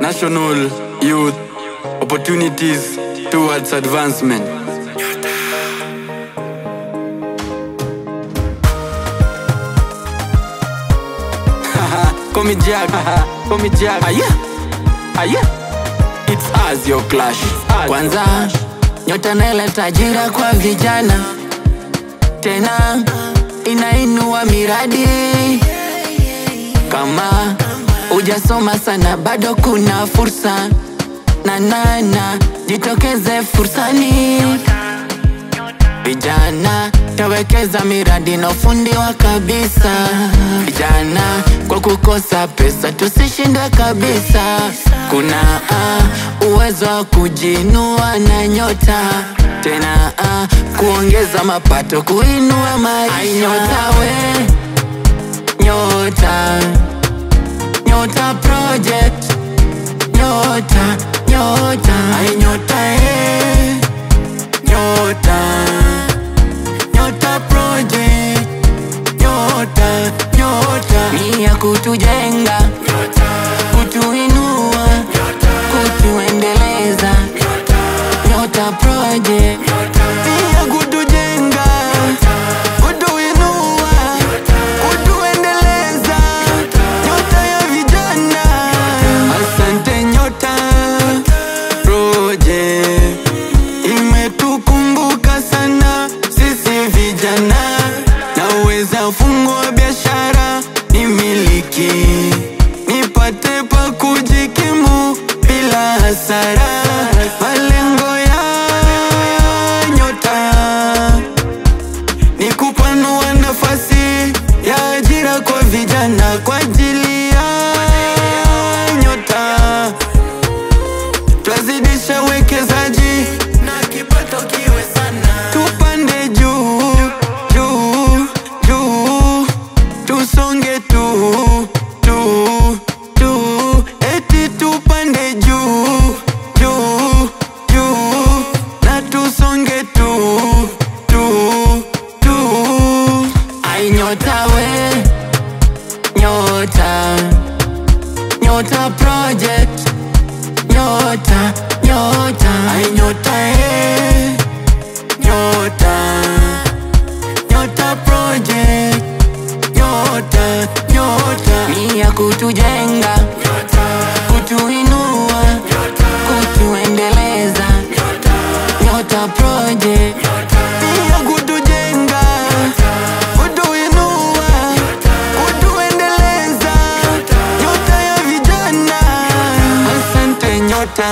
national youth opportunities towards advancement. Call me Jack, call me Jack. Aya, it's us your clash. Kwanza nyota naileta ajira kwa vijana, tena inainua miradi. Kama hujasoma sana bado kuna fursa, na jitokeze fursani. Vijana tawekeza miradi na ufundi wa kabisa. Vijana kwa kukosa pesa tusishindwe kabisa. Kuna uwezo wa kujinua na nyota, tena kuongeza mapato, kuinua maisha. Ai nyota we, nyota, nyota project, nyota, nyota. Ai nyota nyota, nyota project, nyota, nyota. Ni ya kutujenga, kutuinua, kutuendeleza. Nyota project, ni ya kutujenga, kutuinua, kutuendeleza. Nyota ya vijana. Asante nyota project, imetukumbuka sana sisi vijana. Naweza fungua biashara nimiliki, nipate pa kujikimu bila hasara. Malengo ya nyota ni kupanua nafasi ya ajira kwa vijana. Kwa ajili ya nyota twazidisha wekezaji na kipato kiwe sana. Tupande juu, juu, juu, tusonge tu, eti tupande juu, juu, juu, na tusonge tu. Ai nyota we, nyota, nyota project, nyota, nyota. Ai nyota nyota, nyota project, nyota, nyota. Ni ya kutujenga, kutuinua, kutuendeleza. Nyota project, Ni ya kutujenga, kutuinua, kutuendeleza. Nyota ya vijana. Asante nyota.